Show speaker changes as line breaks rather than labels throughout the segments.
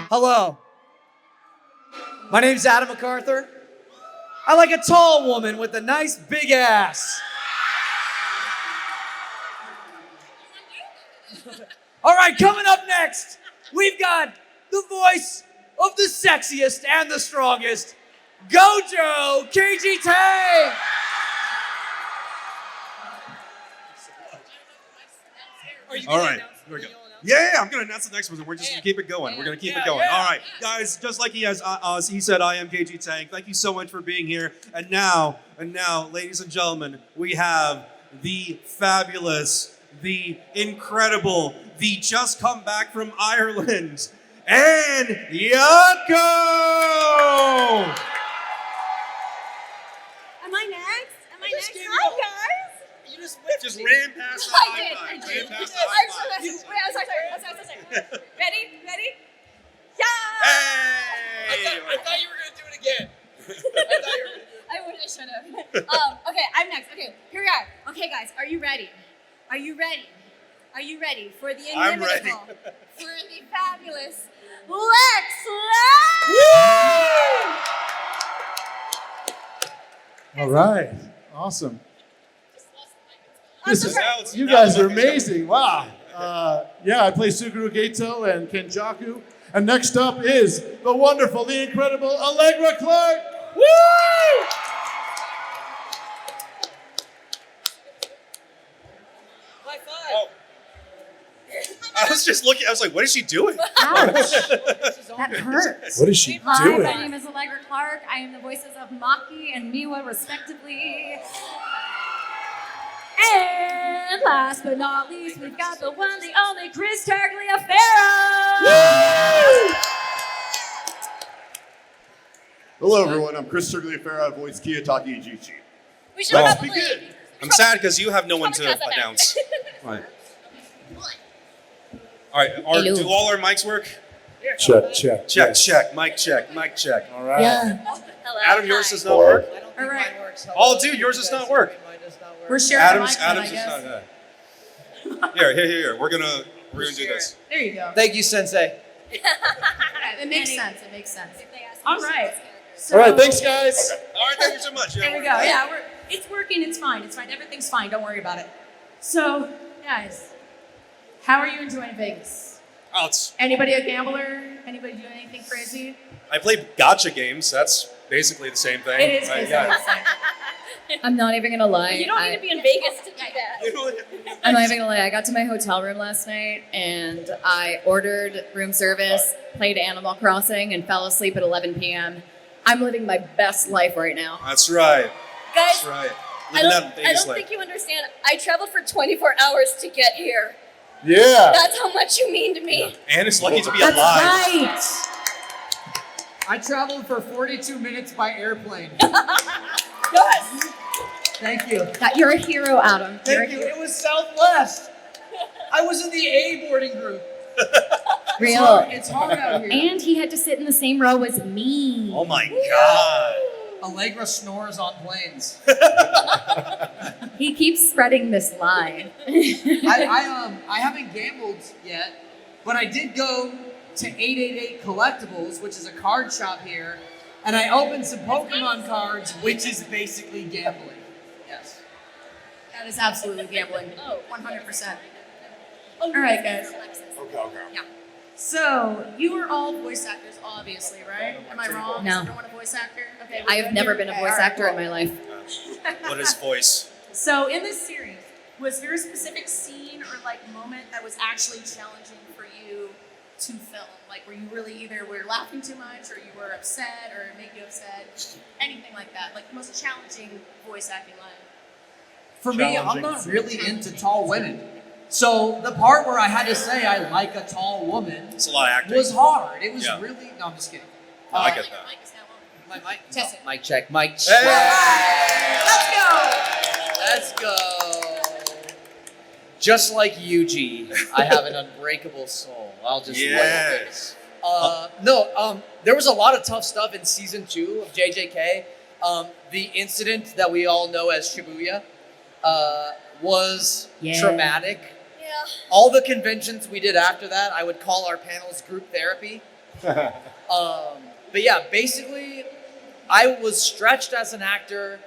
Hello. My name's Adam McArthur. I like a tall woman with a nice big ass. All right, coming up next, we've got the voice of the sexiest and the strongest, JJK K-pop.
All right, here we go. Yeah, I'm going to announce the next one. We're just going to keep it going. We're going to keep it going. All right, guys, just like he said, I am KG Tang. Thank you so much for being here. And now, ladies and gentlemen, we have the fabulous, the incredible, the just come back from Ireland, and Yatco!
Am I next? Hi, guys.
You just ran past the high five. Ran past the high five.
Wait, I'm sorry. Ready? Yeah!
Hey!
I thought you were going to do it again.
I wish I should have. Okay, I'm next. Okay, here we are. Okay, guys, are you ready? Are you ready for the
I'm
inimitable,
ready.
for the fabulous Lex
All right. Awesome.
Lab?
You guys are amazing. Wow. I play Suguru Gato and Kenjaku. And next up is the wonderful, the incredible Allegra Clark. Woo!
High five.
Oh. I was just looking. I was like, what is she doing?
Ouch. That hurts.
What is she
Hi,
doing?
my name is Allegra Clark. I am the voices of Maki and Miwa, respectively. And last but not least, we've got the one, the only Chris Tergliafera.
Hello, everyone. I'm Chris Tergliafera. I voice Kiyotaki Ijichi.
We should probably
begin.
I'm sad because you have no one to announce. All right. Do all our mics work?
Check.
Check. Mic check.
All right.
Hello.
Adam, yours does not work.
I don't think
All right.
mine works.
Oh, dude, yours does not work.
Mine does not work.
We're sharing
Adam's
the mic, I
does
guess.
not. Here. We're gonna do this.
There you go.
Thank you, Sensei.
It makes sense. All right.
All right. Thanks, guys.
All right, thank you so much.
There we go. Yeah, it's working. It's fine. Everything's fine. Don't worry about it. So, guys, how are you enjoying Vegas? Anybody a gambler? Anybody doing anything crazy?
I play gacha games. That's basically the same thing.
It is basically the same.
I'm not even gonna lie.
You don't need to be in Vegas to do that.
I'm not even gonna lie. I got to my hotel room last night and I ordered room service, played Animal Crossing, and fell asleep at 11 p.m. I'm living my best life right now.
That's right.
Guys,
That's right.
I don't think you understand. I traveled for 24 hours to get here.
Yeah.
That's how much you mean to me.
And it's lucky to be
That's
alive.
right.
I traveled for 42 minutes by airplane.
Yes.
Thank you.
You're a hero, Adam. You're a
Thank you.
hero.
It was Southwest. I was in the A boarding group.
Real.
It's hard out here.
And he had to sit in the same row as me.
Oh my god.
Allegra snores on planes.
He keeps spreading this lie.
I haven't gambled yet, but I did go to 888 Collectibles, which is a card shop here, and I opened some Pokemon cards, which is basically gambling. Yes.
That is absolutely gambling.
Oh,
100%.
All
right, guys.
Okay.
Yeah. So, you are all voice actors, obviously, right? Am I wrong?
No.
Is everyone a voice actor? Okay.
I have never been a voice actor in my life.
What is voice?
So, in this series, was there a specific scene or moment that was actually challenging for you to film? Were you really either were laughing too much, or you were upset, or it made you upset? Anything like that? The most challenging voice acting line.
For me, I'm not really into tall women. So the part where I had to say I like a tall woman
It's a lot of acting.
was hard. It was
Yeah.
really... No, I'm just kidding.
No, I get that.
Mike is now on.
My mic?
Test it.
Mic check. Mic check.
Hey!
Let's go. Just like Yuji, I have an unbreakable soul. I'll just
Yes.
there was a lot of tough stuff in season 2 of JJK. The incident that we all know as Shibuya was
Yeah.
traumatic.
Yeah,
All the conventions we did after that, I would call our panels group therapy. But yeah, basically, I was stretched as an actor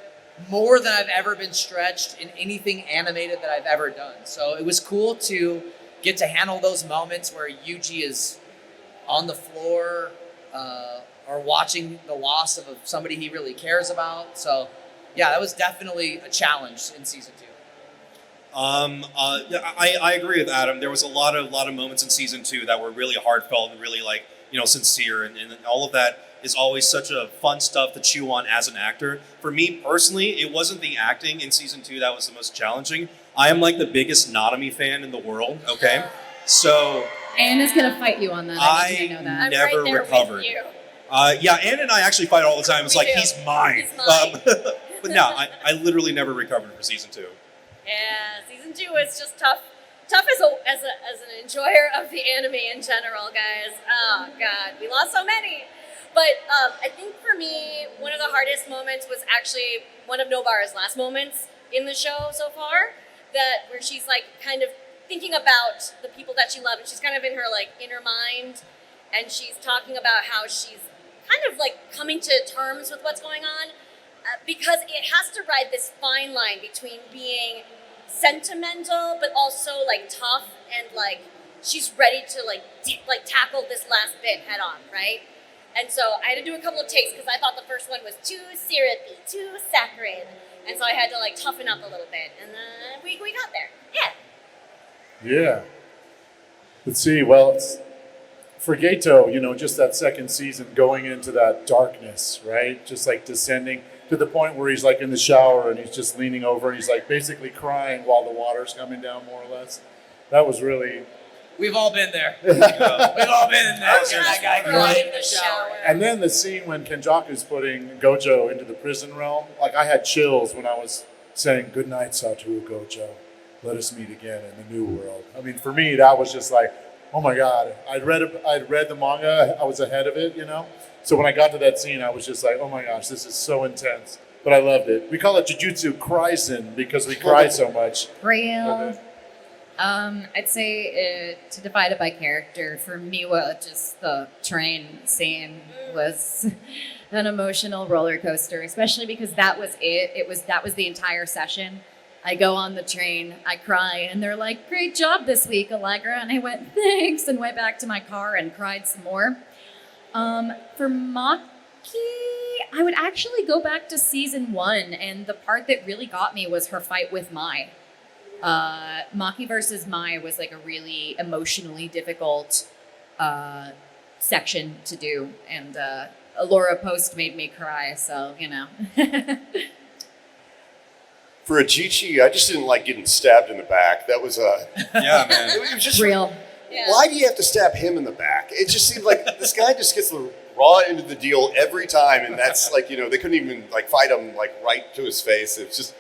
more than I've ever been stretched in anything animated that I've ever done. So it was cool to get to handle those moments where Yuji is on the floor or watching the loss of somebody he really cares about. So yeah, that was definitely a challenge in season 2.
Yeah, I agree with Adam. There was a lot of moments in season 2 that were really heartfelt and really sincere, and all of that is always such a fun stuff to chew on as an actor. For me personally, it wasn't the acting in season 2 that was the most challenging. I am like the biggest Nanami fan in the world. Okay, so
Anne is gonna fight you on that. I need you to know that.
never
I'm right there
recovered.
with you.
Yeah, Anne and I actually fight all the time. It's
We
like
do.
he's mine.
He's mine.
But no, I literally never recovered for season 2.
Yeah, season 2 was just tough. Tough as an enjoyer of the anime in general, guys. Oh God, we lost so many. But I think for me, one of the hardest moments was actually one of Nobara's last moments in the show so far. Where she's like kind of thinking about the people that she loved, and she's kind of in her like inner mind, and she's talking about how she's kind of like coming to terms with what's going on, because it has to ride this fine line between being sentimental but also like tough, and like she's ready to like tackle this last bit head on, right? And so I had to do a couple of takes because I thought the first one was too syrupy, too saccharine, and so I had to like toughen up a little bit, and then we got there. Yeah.
Yeah. Let's see. Well, for Gato, just that second season going into that darkness, right? Just like descending to the point where he's like in the shower and he's just leaning over and he's like basically crying while the water's coming down, more or less. That was really.
We've all been there. We've all been in there. That guy crying in the shower.
And then the scene when Kenjaku's putting Gojo into the prison realm, like I had chills when I was saying, "Good night, Satoru Gojo. Let us meet again in the new world." I mean, for me, that was just like, oh my God. I'd read the manga. I was ahead of it, So when I got to that scene, I was just like, oh my gosh, this is so intense. But I loved it. We call it Jujutsu Kaisen because we cry so much.
Real. I'd say to divide it by character, for Miwa, just the train scene was an emotional roller coaster, especially because that was it. That was the entire session. I go on the train, I cry, and they're like, "Great job this week, Allegra." And I went, "Thanks," and went back to my car and cried some more. For Maki, I would actually go back to season 1, and the part that really got me was her fight with Mai. Maki versus Mai was like a really emotionally difficult section to do, and Laura Post made me cry, so
For a Jichi, I just didn't like getting stabbed in the back. That was
Yeah, man.
it was just
Real.
Yeah.
Why do you have to stab him in the back? It just seems like this guy just gets the raw end of the deal every time, and that's like, they couldn't even like fight him like right to his face. It's just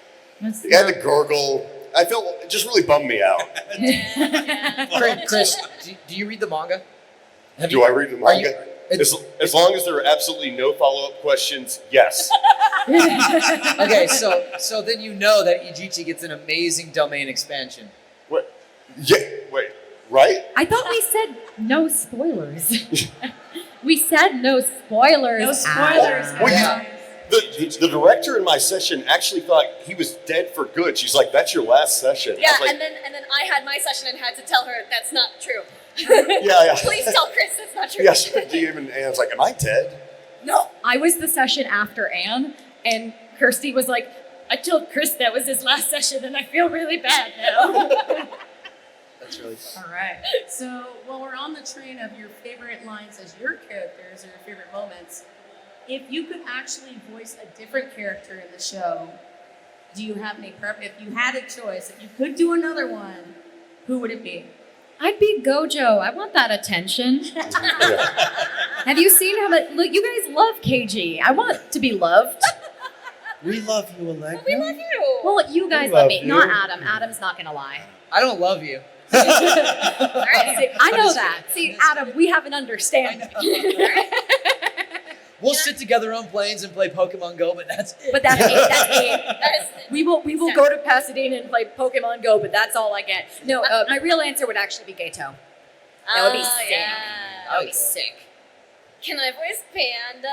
he had to gurgle. I felt it just really bummed me out.
Chris, do you read the manga?
Do I read the manga? As long as there are absolutely no follow-up questions, yes.
Okay, so then you know that Ijichi gets an amazing domain expansion.
Wait, yeah, wait, right?
I thought we said no spoilers. We said no spoilers.
No spoilers,
Well,
guys.
The director in my session actually thought he was dead for good. She's like, "That's your last session."
Yeah,
I was like,
and then I had my session and had to tell her that's not true.
yeah.
Please tell Chris that's not true.
Yes, and Anne's like, "Am I dead?"
No.
I was the session after Anne, and Kirsty was like, "I told Chris that was his last session, and I feel really bad now."
That's really fun.
All right. So while we're on the train of your favorite lines as your characters or your favorite moments, if you could actually voice a different character in the show, do you have any If you had a choice, if you could do another one, who would it be?
I'd be Gojo. I want that attention. Have you seen how much? Look, you guys love KG. I want to be loved.
We love you, Allegra.
We love you.
Well, you guys
We
love
love
me,
you.
not Adam. Adam's not gonna lie.
I don't love you.
All right, see, I know that. See, Adam, we have an understanding.
We'll sit together on planes and play Pokemon Go, but that's it.
But that's it. That's it.
That's-
We will go to Pasadena and play Pokemon Go, but that's all I get. No, my real answer would actually be Gato. That would be
Oh,
sick.
yeah.
That would be sick.
Can I voice Panda?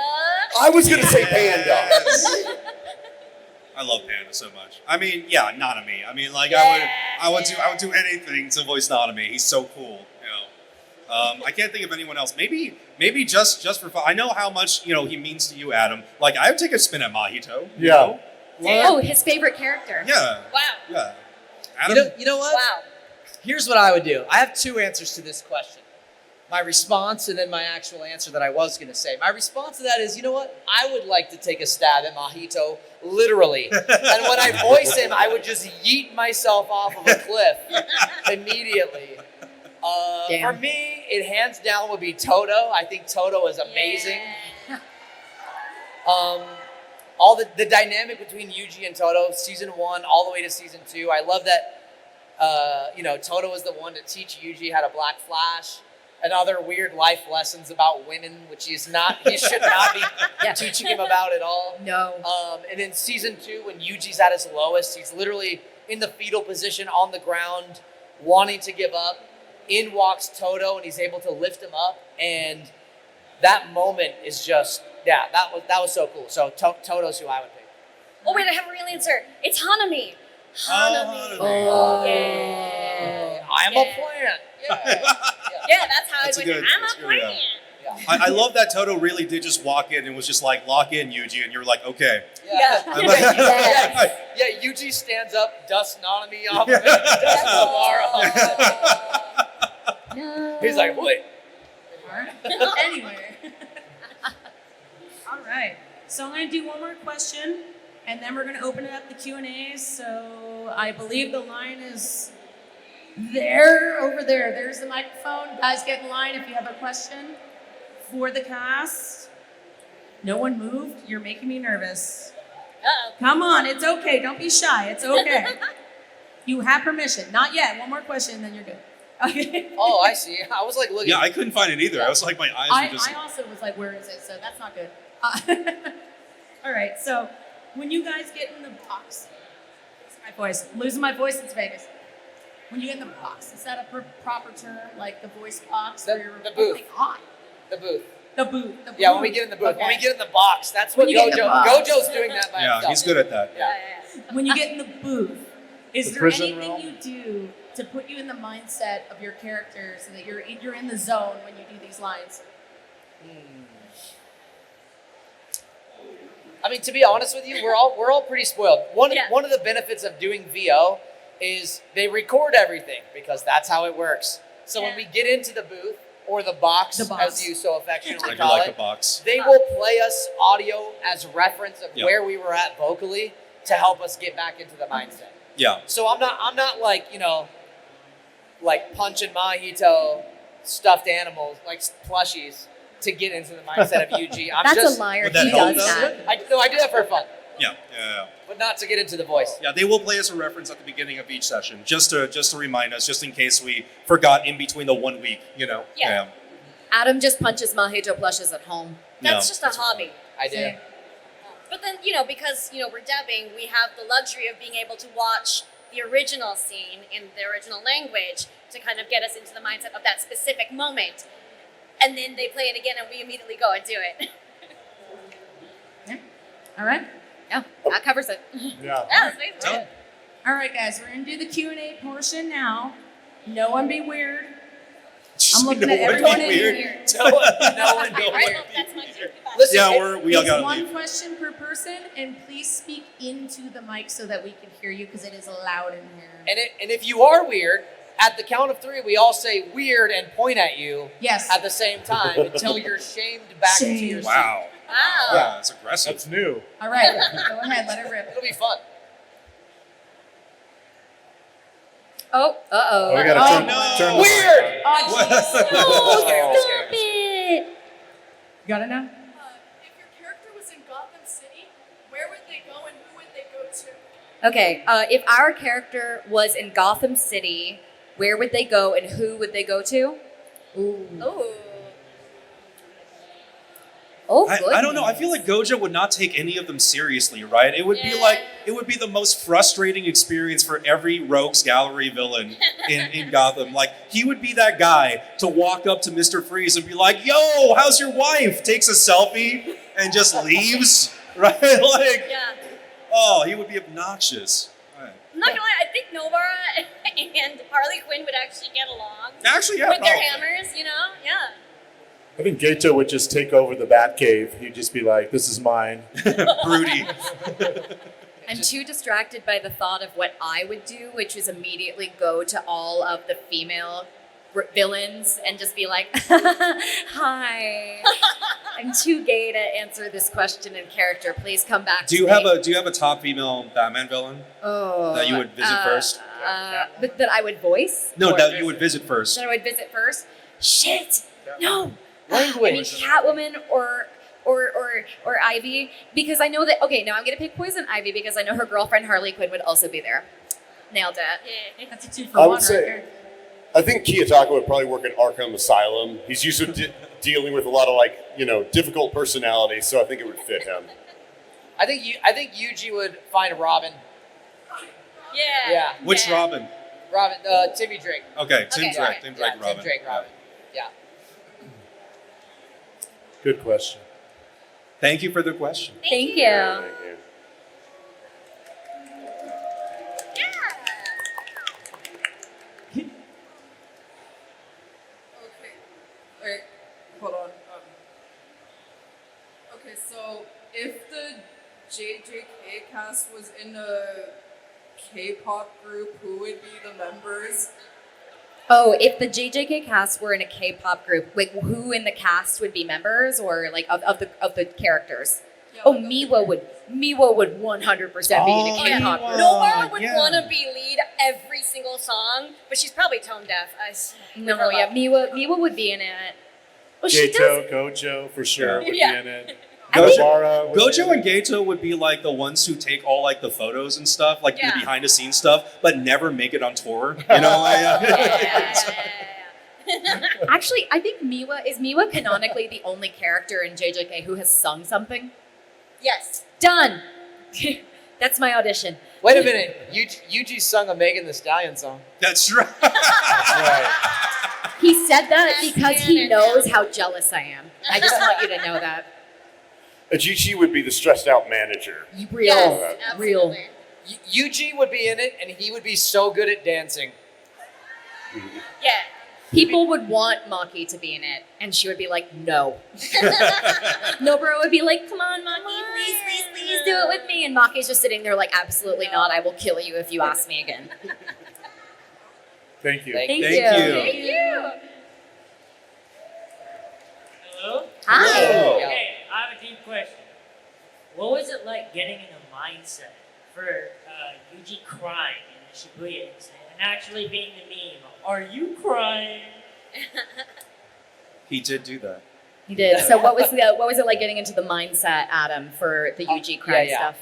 I was gonna say Panda.
I love Panda so much. I mean, yeah, Nanami. I mean, like I would do anything to voice Nanami. He's so cool. I can't think of anyone else. Maybe just for fun. I know how much he means to you, Adam. Like I would take a spin at Mahito. You know?
Oh, his favorite character.
Yeah.
Wow.
Yeah. Adam.
You know what?
Wow.
Here's what I would do. I have two answers to this question. My response and then my actual answer that I was going to say. My response to that is, you know what? I would like to take a stab at Mahito, literally. And when I voice him, I would just yeet myself off of a cliff immediately. For me, it hands down would be Toto. I think Toto is amazing.
Yeah.
All the dynamic between Yuji and Toto, season 1 all the way to season 2. I love that, Toto is the one to teach Yuji how to Black Flash and other weird life lessons about women, which he should not be teaching him about at all.
No.
And in season 2, when Yuji's at his lowest, he's literally in the fetal position on the ground, wanting to give up. In walks Toto, and he's able to lift him up. And that moment is just, that was so cool. So Toto's who I would pick.
Oh wait, I have a real answer. It's Hanami.
Hanami.
Oh.
Yeah.
I'm a plant.
Yeah, that's how
That's
I
a
would.
good-
I'm
that's
a
good,
plant.
I love that Toto really did just walk in and was just like, lock in, Yuji, and you're like, okay.
Yeah.
I'm like-
Yeah, Yuji stands up, dusts Nanami off of it, dusts Lamar off of it.
No.
He's like, wait.
Anyway. All right. So I'm going to do one more question, and then we're going to open it up to Q&As. So I believe the line is there, over there. There's the microphone. Guys, get in line if you have a question for the cast. No one moved. You're making me nervous.
Uh-oh.
Come on. It's okay. Don't be shy. It's okay. You have permission. Not yet. One more question, and then you're good. Okay.
Oh, I see. I was like looking.
Yeah, I couldn't find it either. I was like, my eyes were just.
I also was like, where is it? So that's not good. All right, so when you guys get in the box, losing my voice, it's Vegas. When you get in the box, is that a proper term, like the voice box?
The booth.
Oh my God.
The booth.
The booth.
Yeah, when we get in the booth.
Okay.
When we get in the box, that's what
When you get in the box.
Gojo's doing that by
Yeah,
himself.
he's good at that.
Yeah.
When you get in the booth, is
The
there
prison
anything
realm?
you do to put you in the mindset of your character so that you're in the zone when you do these lines?
I mean, to be honest with you, we're all pretty spoiled. One of the benefits of doing VO is they record everything because that's how it works. So when we get into the booth or the box, as you so affectionately
I do
call
like
it,
the box.
they will play us audio as reference of
Yeah.
where we were at vocally to help us get back into the mindset.
Yeah.
So I'm not like, like punching Mahito stuffed animals, like plushies, to get into the mindset of Yuji.
That's a liar.
Would that
He
help,
does
though?
that.
I do that for fun,
Yeah.
but not to get into the voice.
Yeah, they will play us a reference at the beginning of each session, just to remind us, just in case we forgot in between the 1 week,
Yeah.
Adam just punches Mahito plushes at home.
That's just a hobby.
I do.
But then, because, we're dubbing, we have the luxury of being able to watch the original scene in the original language to kind of get us into the mindset of that specific moment. And then they play it again and we immediately go and do it.
All right?
Yeah, that covers it.
Yeah.
Yeah, that's amazing.
All right, guys, we're going to do the Q&A portion now. No one be weird. I'm looking at
No one be
everyone in
weird.
here.
No one
Right,
be
well,
weird.
that's my take.
Listen,
Yeah, we all
It's
got to
one
leave.
question per person, and please speak into the mic so that we can hear you because it is loud in here.
and if you are weird, at the count of 3, we all say weird and point at you
Yes.
at the same time until you're shamed back into your seat.
Wow.
Wow.
Yeah, that's aggressive.
That's new.
All right, go ahead, let it rip.
It'll be fun.
Oh,
Oh, we
uh-oh.
gotta turn,
no.
turn the
Weird!
Oh,
What?
Stop it!
You got it now?
If your character was in Gotham City, where would they go and who would they go to?
Okay, if our character was in Gotham City, where would they go and who would they go to? Ooh.
Ooh.
Oh,
I don't know. I feel like Gojo would not take any of them seriously, right? It would be like it would be the most frustrating experience for every Rogues Gallery villain in Gotham. Like he would be that guy to walk up to Mr. Freeze and be like, "Yo, how's your wife?" Takes a selfie and just leaves, right? Like, oh, he would be obnoxious. Right.
I'm not gonna lie, I think Nobara and Harley Quinn would actually get along.
Actually, yeah,
with
probably.
their hammers, you know? Yeah.
I think Gato would just take over the Batcave. He'd just be like, "This is mine."
Broody.
I'm too distracted by the thought of what I would do, which is immediately go to all of the female villains and just be like, "Hi, I'm too gay to answer this question in character. Please come back."
Do you have a top female Batman villain
Oh,
that you would visit first?
But that I would voice?
No, that you would visit first.
That I would visit first? Shit! No!
Language.
I mean, Catwoman or Ivy, because I know that. Okay, now I'm gonna pick Poison Ivy because I know her girlfriend Harley Quinn would also be there. Nailed it.
That's a 2 for
I
1
would
right
say,
there.
I think Kiyotaka would probably work in Arkham Asylum. He's used to dealing with a lot of difficult personalities, so I think it would fit him.
I think Yuji would find Robin.
Yeah.
Yeah.
Which Robin?
Robin, Timmy Drake.
Okay, Tim Drake.
Right.
Tim Drake,
Yeah,
Robin.
Tim Drake, Robin. Yeah.
Good question.
Thank you for the question.
Thank you.
Yeah.
Okay. Wait, hold on. Okay, so if the JJK cast was in a K-pop group, who would be the members?
Oh, if the JJK cast were in a K-pop group, like who in the cast would be members, or like of the characters?
Yeah,
Oh,
like
Miwa would 100% be in a
Oh,
K-pop
Miwa.
group.
Nobara would
yeah.
want to be lead every single song, but she's probably tone deaf.
No, yeah, Miwa would be in it. Well, she
Gato,
does.
Gojo for sure would
Yeah.
be in it.
I think-
Nobara would be
Gojo
in
and Gato would be like the ones who take all like the photos and stuff, like
Yeah.
the behind the scenes stuff, but never make it on tour. You know,
Actually, I think Miwa canonically the only character in JJK who has sung something.
Yes.
Done. That's my audition.
Wait a minute. Yuji sung a Megan Thee Stallion song.
That's right.
That's right.
He said that
That's
because he
canon.
knows how jealous I am. I just want you to know that.
Ajichi would be the stressed out manager.
Real.
Yes,
Real.
absolutely.
Yuji would be in it, and he would be so good at dancing.
Yeah.
People would want Maki to be in it, and she would be like, no. Nobara would be like, come on, Maki, please do it with me. And Maki's just sitting there like, absolutely not. I will kill you if you ask me again.
Thank you.
Thank
Thank
Thank
you.
you.
Thank you.
Hello?
Hi.
Okay, I have a deep question. What was it like getting in the mindset for Yuji crying in the Shibuya incident and actually being the meme? Are you crying?
He did do that.
He did. So what was it like getting into the mindset, Adam, for the Yuji crying stuff?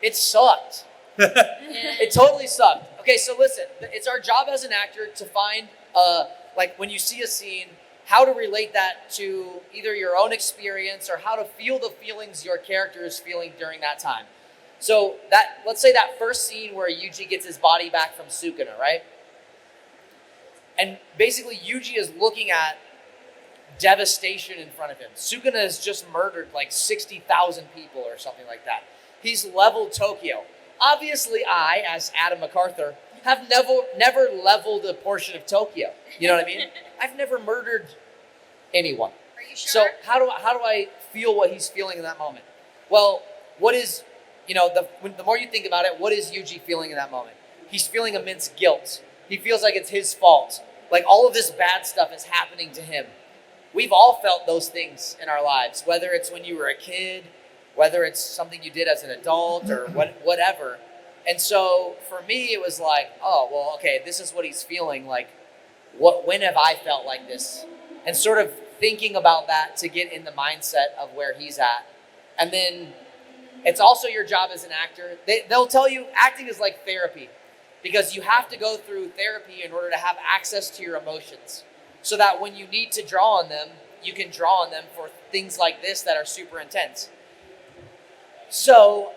It sucked. It totally sucked. Okay, so listen, it's our job as an actor to find, like when you see a scene, how to relate that to either your own experience or how to feel the feelings your character is feeling during that time. So let's say that first scene where Yuji gets his body back from Sukuna, right? And basically Yuji is looking at devastation in front of him. Sukuna has just murdered like 60,000 people or something like that. He's leveled Tokyo. Obviously I, as Adam McArthur, have never leveled a portion of Tokyo. You know what I mean? I've never murdered anyone.
Are you sure?
So how do I feel what he's feeling in that moment? Well, what is, the more you think about it, what is Yuji feeling in that moment? He's feeling immense guilt. He feels like it's his fault. Like all of this bad stuff is happening to him. We've all felt those things in our lives, whether it's when you were a kid, whether it's something you did as an adult or whatever. And so for me, it was like, oh, well, okay, this is what he's feeling. Like, when have I felt like this? And sort of thinking about that to get in the mindset of where he's at. And then it's also your job as an actor. They'll tell you acting is like therapy because you have to go through therapy in order to have access to your emotions so that when you need to draw on them, you can draw on them for things like this that are super intense. So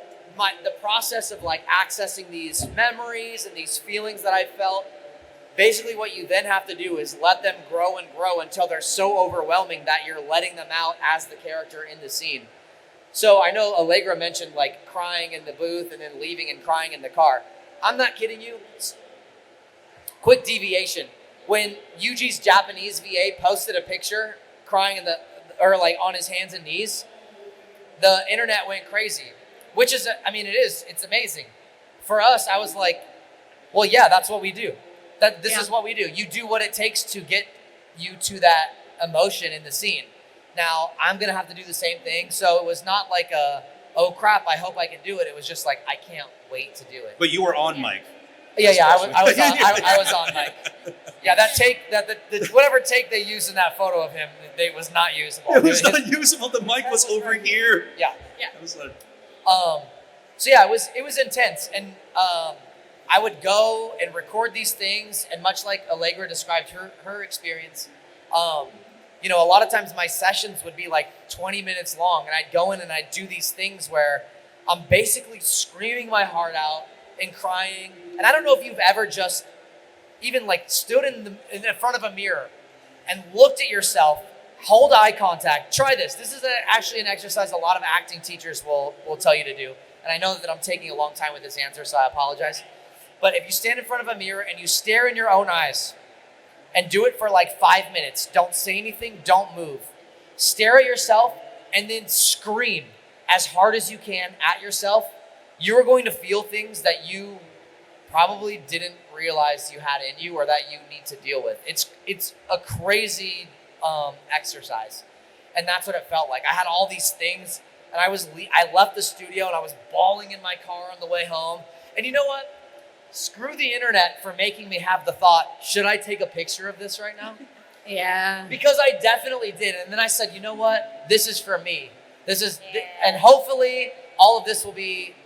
the process of like accessing these memories and these feelings that I felt, basically what you then have to do is let them grow and grow until they're so overwhelming that you're letting them out as the character in the scene. So I know Allegra mentioned like crying in the booth and then leaving and crying in the car. I'm not kidding you. Quick deviation. When Yuji's Japanese VA posted a picture crying on his hands and knees, the internet went crazy, which is, it's amazing. For us, I was like, well, yeah, that's what we do. This is what we do. You do what it takes to get you to that emotion in the scene. Now, I'm going to have to do the same thing. So it was not like oh crap, I hope I can do it. It was just like, I can't wait to do it.
But you were on mic.
Yeah, I was on mic. Yeah, that take, whatever take they used in that photo of him, it was not usable.
It was not usable. The mic was over here.
Yeah.
It was like...
So yeah, it was intense. And I would go and record these things, and much like Allegra described her experience, a lot of times my sessions would be like 20 minutes long, and I'd go in and I'd do these things where I'm basically screaming my heart out and crying. And I don't know if you've ever just even like stood in front of a mirror and looked at yourself, hold eye contact. Try this. This is actually an exercise a lot of acting teachers will tell you to do. And I know that I'm taking a long time with this answer, so I apologize. But if you stand in front of a mirror and you stare in your own eyes and do it for like 5 minutes, don't say anything, don't move. Stare at yourself and then scream as hard as you can at yourself. You're going to feel things that you probably didn't realize you had in you or that you need to deal with. It's a crazy exercise. And that's what it felt like. I had all these things, and I left the studio and I was bawling in my car on the way home. And you know what? Screw the internet for making me have the thought, should I take a picture of this right now?
Yeah.
Because I definitely did. And then I said, you know what? This is for me. And hopefully all of this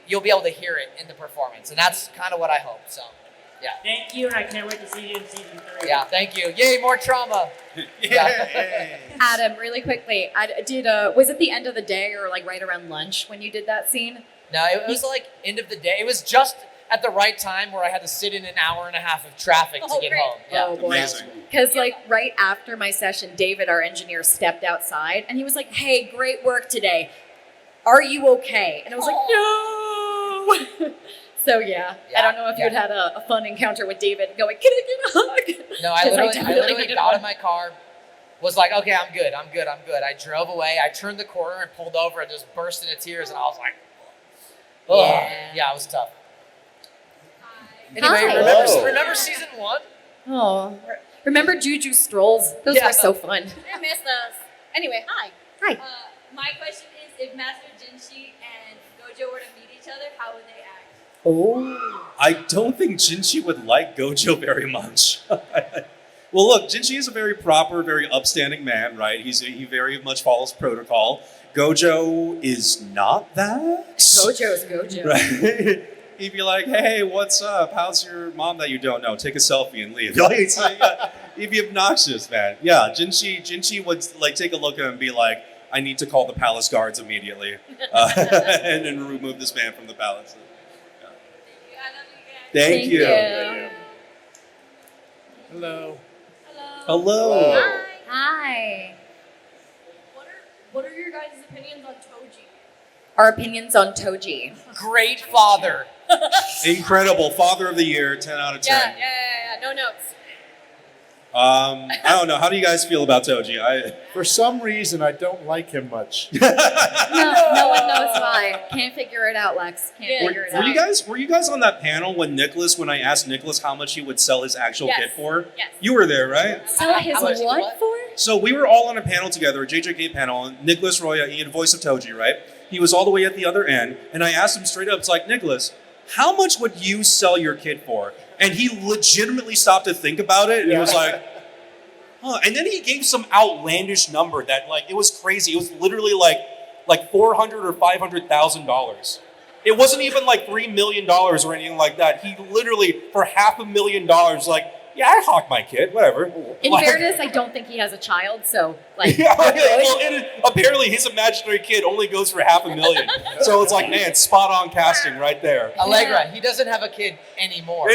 you'll be able to hear it in the performance. And that's kind of what I hope. So, yeah.
Thank you, and I can't wait to see you in season 3.
Yeah, thank you. Yay, more trauma.
Yeah.
Adam, really quickly, was it the end of the day or like right around lunch when you did that scene?
No, it was like end of the day. It was just at the right time where I had to sit in an hour and a half of traffic to get home. Yeah.
Oh boy.
Amazing.
Because like right after my session, David, our engineer, stepped outside and he was like, "Hey, great work today. Are you okay?" And I was like, "No." So yeah, I don't know if you'd had a fun encounter with David going, "Can I get a hug?"
No, I literally got in my car, was like, okay, I'm good. I drove away. I turned the corner and pulled over and just burst into tears, and I was like, oh. Yeah, it was tough. Anyway, remember season 1?
Oh, remember Juju strolls? Those were so fun.
I miss those. Anyway, hi.
Hi.
My question is, if Master Jinshi and Gojo were to meet each other, how would they act?
Oh.
I don't think Jinshi would like Gojo very much. Well, look, Jinshi is a very proper, very upstanding man, right? He very much follows protocol. Gojo is not that.
Gojo's Gojo.
Right? He'd be like, "Hey, what's up? How's your mom that you don't know? Take a selfie and leave." He'd be obnoxious, man. Yeah, Jinshi would like take a look at him and be like, "I need to call the palace guards immediately," and then remove this man from the palace. Yeah. Thank you.
Hello.
Hello.
Hi.
What are your guys' opinions on Toji?
Our opinions on Toji.
Great father.
Incredible. Father of the year, 10 out of 10.
Yeah. No notes.
I don't know. How do you guys feel about Toji?
For some reason, I don't like him much.
No one knows why. Can't figure it out, Lex. Can't figure it out.
Were you guys on that panel when I asked Nicholas how much he would sell his actual kit for?
Yes.
You were there, right?
Sell his what for?
So we were all on a panel together, a JJK panel, and Nicholas Roya, he had voice of Toji, right? He was all the way at the other end, and I asked him straight up, it's like, "Nicholas, how much would you sell your kid for?" And he legitimately stopped to think about it, and he was like, huh. And then he gave some outlandish number that, like, it was crazy. It was literally like $400,000 or $500,000. It wasn't even like $3 million or anything like that. He literally, for $500,000, like, yeah, I hawk my kid, whatever.
In
Like-
fairness, I don't think he has a child, so like.
Yeah, well, apparently his imaginary kid only goes for $500,000. So it's like, man, spot on casting right there.
Allegra, he doesn't have a kid anymore.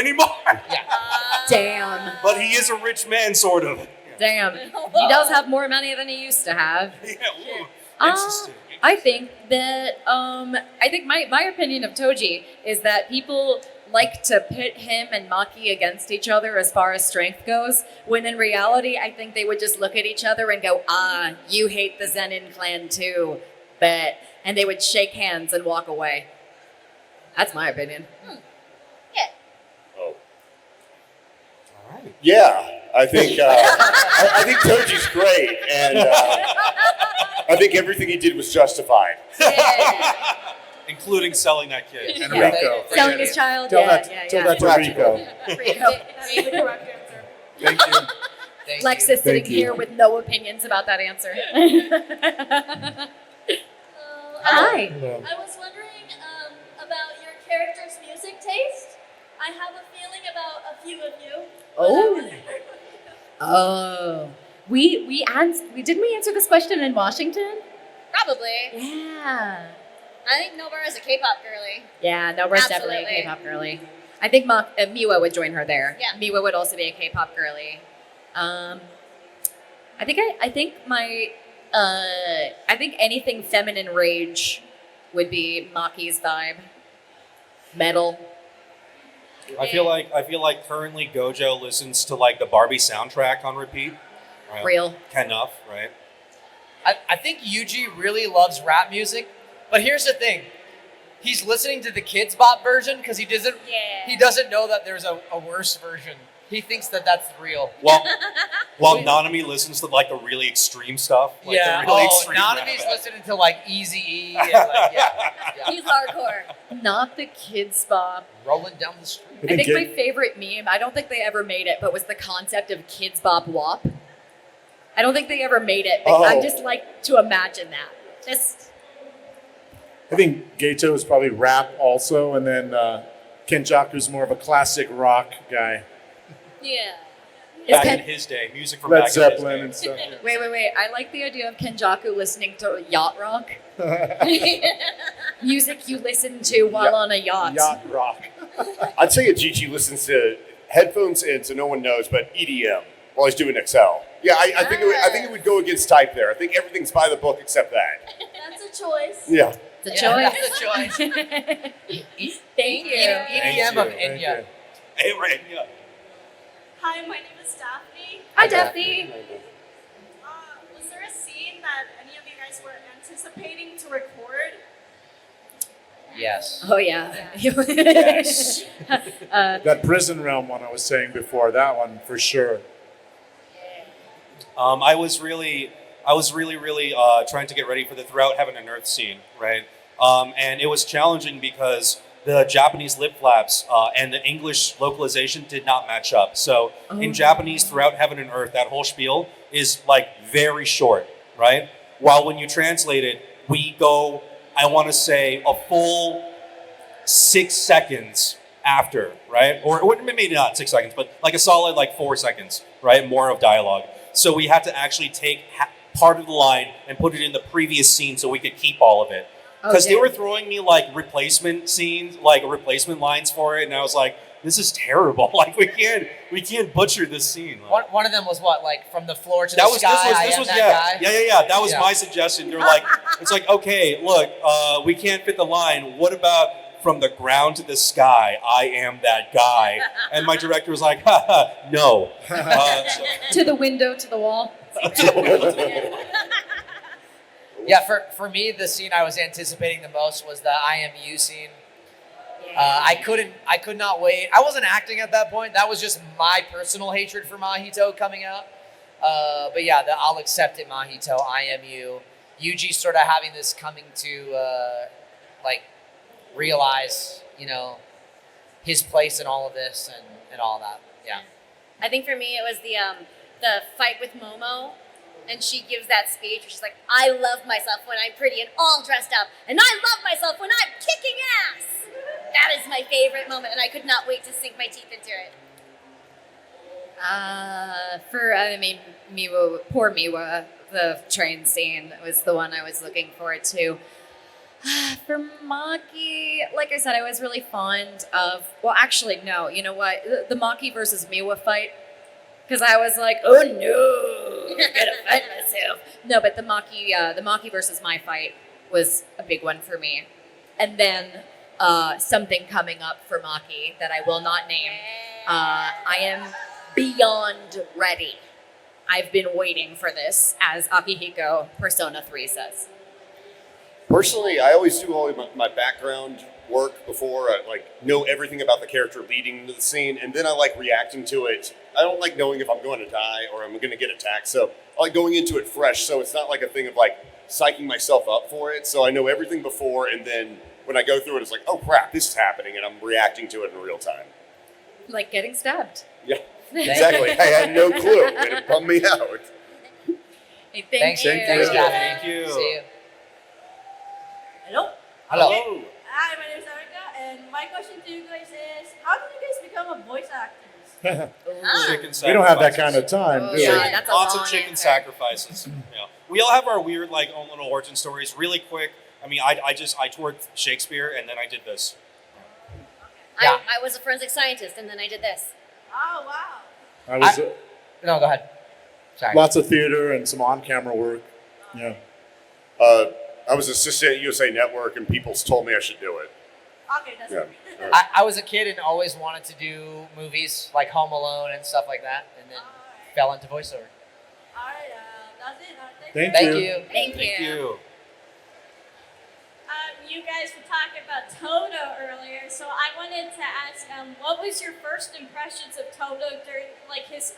Damn.
But he is a rich man, sort of.
Damn. He does have more money than he used to have.
Yeah, ooh, interesting.
I think that my opinion of Toji is that people like to pit him and Maki against each other as far as strength goes, when in reality I think they would just look at each other and go, you hate the Zenin clan too, bet. And they would shake hands and walk away. That's my opinion.
Oh. All right. Yeah, I think I think Toji's great, and I think everything he did was justified.
Including selling that kid.
And Rico.
Selling his child,
Tell
yeah.
that to Rico.
That's the correct answer.
Thank you.
Lex is sitting
Thank you.
here with no opinions about that answer. Hi.
Hello.
I was wondering about your character's music taste. I have a feeling about a few of you.
Oh. We didn't we answer this question in Washington?
Probably.
Yeah.
I think Nobara is a K-pop girly.
Yeah, Nobra's definitely a
Absolutely.
K-pop girlie. I think Miwa would join her there.
Yeah.
Miwa would also be a K-pop girlie. I think anything feminine rage would be Maki's vibe. Metal.
I feel like currently Gojo listens to like the Barbie soundtrack on repeat. Right?
Real.
Enough, right?
I think Yuji really loves rap music, but here's the thing. He's listening to the Kids Bop version because he doesn't know that there's a worse version. He thinks that that's real.
While Nanami listens to like the really extreme stuff. Like
Yeah.
the really
Oh,
extreme
Nanami's
rap.
listening to like Eazy-E and like
He's hardcore.
Not the Kids Bop.
rolling down the street.
I think my favorite meme, I don't think they ever made it, but was the concept of Kids Bop WAP. I don't think they ever made it, but I just like to imagine that. Just
I think Gato is probably rap also, and then Kenjaku's more of a classic rock guy.
Yeah.
Back in his day, music from
Led
back
Zeppelin
in
and
his day.
stuff.
Wait. I like the idea of Kenjaku listening to yacht rock. Music you listen to while on a yacht.
Yacht rock.
I'd say a Gigi listens to headphones and so no one knows, but EDM while he's doing Excel. Yeah, I think it would go against type there. I think everything's by the book except that.
That's a choice.
Yeah.
It's a choice.
That's a choice.
Thank you.
EDM of Enya.
Hey, right, yeah.
Hi, my name is Daphne.
Hi, Daphne.
Was there a scene that any of you guys were anticipating to record?
Yes.
Oh yeah.
Yes.
That prison realm one I was saying before, that one for sure.
I was really trying to get ready for the Throughout Heaven and Earth scene, right? And it was challenging because the Japanese lip flaps and the English localization did not match up. So in Japanese, Throughout Heaven and Earth, that whole spiel is like very short, right? While when you translate it, we go, I want to say, a full 6 seconds after, right? Or maybe not 6 seconds, but like a solid like 4 seconds, right? More of dialogue. So we had to actually take part of the line and put it in the previous scene so we could keep all of it. Because they were throwing me like replacement scenes, like replacement lines for it, and I was like, "This is terrible! Like we can't butcher this scene." Like,
One of them was what, like from the floor to
that
the
was
sky.
this was
guy.
yeah. That was my suggestion. They're like, it's like, okay, look, we can't fit the line. What about from the ground to the sky? I am that guy. And my director was like, haha, no.
To the window, to the wall.
Yeah, for me, the scene I was anticipating the most was the I am you scene. I could not wait. I wasn't acting at that point. That was just my personal hatred for Mahito coming out. But yeah, the I'll accept it, Mahito, I am you. Yuji sort of having this coming to, realize, his place in all of this and all that. Yeah.
I think for me it was the fight with Momo, and she gives that speech where she's like, I love myself when I'm pretty and all dressed up, and I love myself when I'm kicking ass. That is my favorite moment, and I could not wait to sink my teeth into it.
Miwa, poor Miwa, the train scene was the one I was looking forward to. For Maki, like I said, I was really fond of. Well, actually, no. You know what? The Maki versus Miwa fight, because I was like, oh no, I'm gonna fight myself. No, but the Maki versus my fight was a big one for me. And then something coming up for Maki that I will not name. I am beyond ready. I've been waiting for this, as Akihiko Persona 3 says.
Personally, I always do all of my background work before. I know everything about the character leading into the scene, and then I like reacting to it. I don't like knowing if I'm going to die or I'm going to get attacked, so I like going into it fresh. So it's not like a thing of psyching myself up for it. So I know everything before, and then when I go through it, it's like, oh crap, this is happening, and I'm reacting to it in real time.
Like getting stabbed.
Yeah, exactly. I had no clue, and it bummed me out.
Hey,
Thanks,
you.
Daphne.
Thank you.
See you.
Hello?
Hello.
Hi, my name is Allegra, and my question to you guys is, how did you guys become a voice actors?
Chicken sacrifices.
We don't have that kind of time, do we?
Yeah, that's a
Lots
long
of chicken
answer.
sacrifices. Yeah. We all have our weird, own little origin stories. Really quick. I mean, I toured Shakespeare, and then I did this.
Yeah.
I was a forensic scientist, and then I did this.
Oh, wow.
I was
No, go ahead. Sorry.
lots of theater and some on-camera work. Yeah.
I was assistant at USA Network, and people told me I should do it.
Okay, that's
Yeah.
it.
I was a kid and always wanted to do movies like Home Alone and stuff like that, and then fell into voiceover.
All right, that's it.
Thank
Thank
you.
you.
Thank
Thank
you.
you.
You guys were talking about Toto earlier, so I wanted to ask, what was your first impressions of Toto during his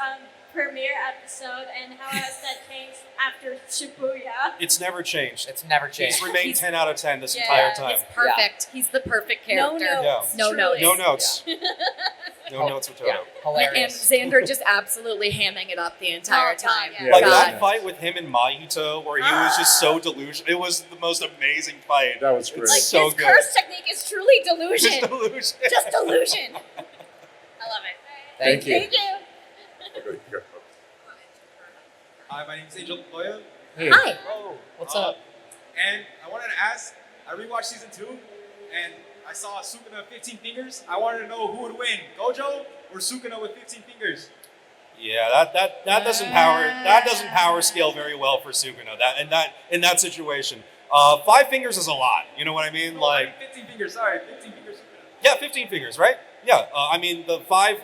premiere episode, and how has that changed after Shibuya?
It's never changed.
It's never changed.
He's remained 10 out of 10 this
Yeah,
entire time.
He's perfect. He's the perfect character.
notes.
No notes.
No notes. No notes for Toto.
Yeah, hilarious.
And Xander just absolutely hamming it up the entire
Oh, God,
time.
yeah.
Yeah,
Like
yeah.
that fight with him and Mahito, where he was just so delusional. It was the most amazing fight.
That was great.
It's so
his
good.
curse technique is truly delusion.
Just delusion.
Just delusion. I love it.
Thank you.
Thank you.
Hi, my name is Angel Loya.
Hey.
Hi.
Oh,
What's up?
And I wanted to ask, I rewatched season 2, and I saw Sukuna 15 fingers. I wanted to know who would win, Gojo or Sukuna with 15 fingers?
Yeah, that doesn't power scale very well for Sukuna. In that situation, 5 fingers is a lot. You know what I mean?
Oh, I mean 15 fingers. Sorry, 15 fingers. Sukuna.
Yeah, 15 fingers, right? Yeah, I mean the five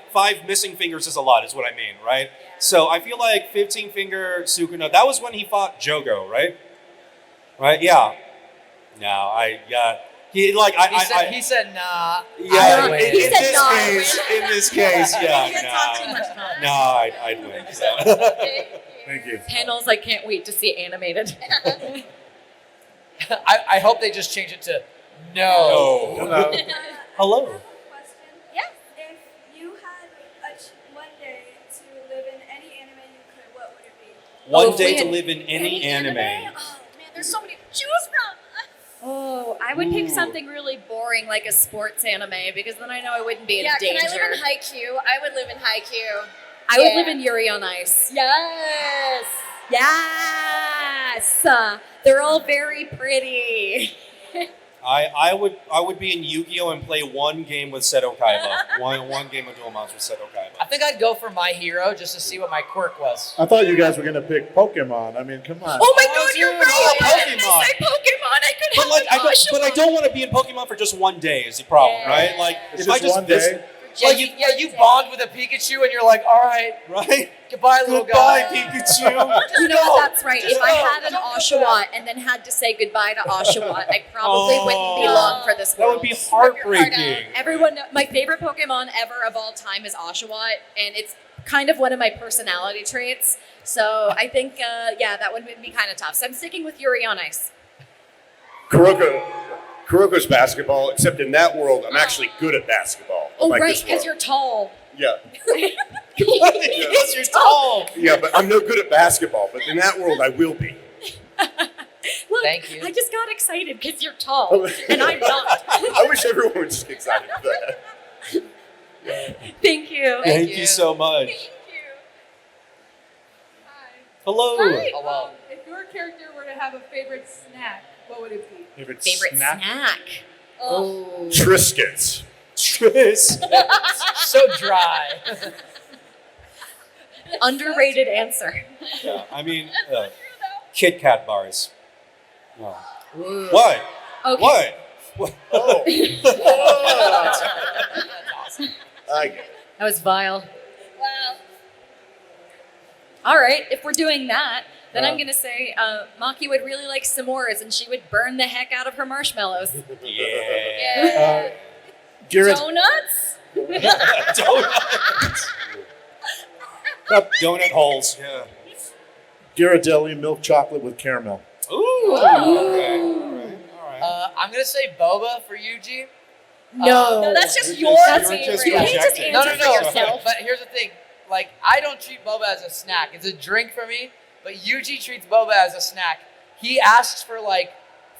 missing fingers is a lot, is what I mean, right? So I feel like 15 finger Sukuna. That was when he fought Jogo, right? Right? Yeah. No,
He said nah.
Yeah,
I win.
in this case, yeah,
You didn't talk too much about it.
no, I'd win. So.
Thank you.
Panels I can't wait to see animated.
I hope they just change it to no.
Hello.
Hello.
Question.
Yeah.
If you had one day to live in any anime you could, what would it be?
One
Oh,
day
we
to
had
live in any anime.
Oh man, there's so many to choose from.
Oh, I would pick
Ooh.
something really boring like a sports anime because then I know I wouldn't be in
Yeah,
danger.
can I live in Haikyuu? I would live in Haikyuu.
I would
Yeah.
live in Yuri on Ice.
Yes.
Yes! They're all very pretty.
I would be in Yu-Gi-Oh and play one game with Seto Kaiba. one game of Duel Monsters with Seto
I
Kaiba.
think I'd go for My Hero just to see what my quirk was.
I thought you guys were gonna pick Pokemon. I mean, come on.
Oh my
Oh,
god, you're
dude,
right!
oh,
I was gonna
Pokemon.
say Pokemon. I could
But
have
like I
Oshawott.
don't want to be in Pokemon for just one day is the problem,
Yeah.
right? Like
It's
if I
just
just
one day.
Yeah, you bond with a Pikachu and you're like, all right,
right?
goodbye, little
Goodbye,
guy.
Pikachu.
You know what? That's right.
Just
If I
go.
had an Oshawott and then had to say goodbye to Oshawott, I probably wouldn't be long for this
That
world.
would be heartbreaking.
Everyone, my favorite Pokemon ever of all time is Oshawott, and it's kind of one of my personality traits. So I think, that would be kind of tough. So I'm sticking with Yuri on Ice.
Kuroko's basketball, except in that world, I'm actually good at basketball.
Oh,
unlike
right,
this
because
world.
you're tall.
Yeah.
Because you're tall.
Yeah, but I'm no good at basketball, but in that world, I will be.
Look,
Thank you.
I just got excited because you're tall, and I'm not.
I wish everyone would just get excited for that.
Thank you.
Thank you so much. Hello.
Hello.
If your character were to have a favorite snack, what would it be?
Favorite
snack. Oh.
Triscuits.
So dry.
Underrated answer.
Yeah, I mean, Kit Kat bars. Oh.
Ooh.
What?
Okay.
What?
Oh. I get it.
That was vile.
Wow.
All right, if we're doing that, then I'm gonna say Maki would really like s'mores, and she would burn the heck out of her marshmallows.
Yeah.
Garrett,
Donuts?
Donuts. Donut holes. Yeah.
Ghirardelli milk chocolate with caramel.
Ooh. Okay. All right.
I'm gonna say boba for Yuji.
No,
that's just
You're
your
just
favorite.
You can't just
projecting.
answer for yourself.
But here's the thing: like, I don't treat boba as a snack. It's a drink for me. But Yuji treats boba as a snack. He asks for like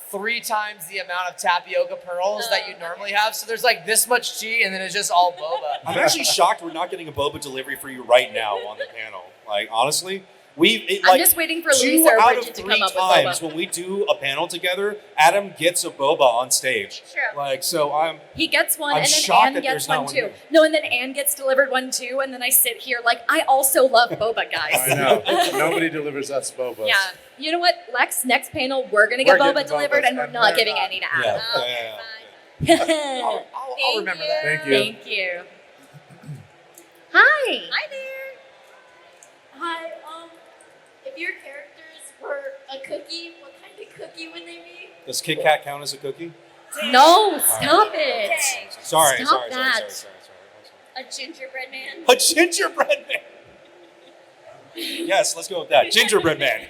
3 times the amount of tapioca pearls that you normally have. So there's like this much tea, and then it's just all boba.
I'm actually shocked we're not getting a boba delivery for you right now on the panel. Like, honestly,
I'm just waiting for
2
Lisa or
out of
Bridget to
3
come up with
times
boba.
when we do a panel together, Adam gets a boba on stage.
True.
Like, so I'm.
He gets one,
I'm
and then
shocked
Anne
that
gets
there's not
one
one
too.
here.
No, and then Anne gets delivered one too, and then I sit here like I also love boba, guys.
I know. Nobody delivers us boba.
Yeah. You know what, Lex? Next panel, we're gonna get
We're
boba
getting
delivered,
bobas,
and we're
and
not
we're
giving
not.
any to
Yeah.
Adam.
Yeah.
I'll remember that.
Thank you.
Thank you. Hi.
Hi there.
Hi, if your characters were a cookie, what kind of cookie would they be?
Does Kit Kat count as a cookie?
No, stop it.
Dang.
Sorry.
Stop
A gingerbread man?
A gingerbread man. Yes, let's go with that. Gingerbread man.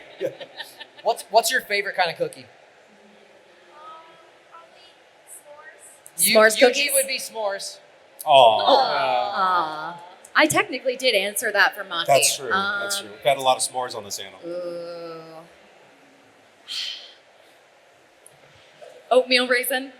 What's your favorite kind of cookie?
Probably s'mores.
S'mores
Yuji
cookies?
would be s'mores.
Oh.
Aw. I technically did answer that for Maki.
That's true. That's true. We've had a lot of s'mores on this channel.
Ooh. Oatmeal raisin.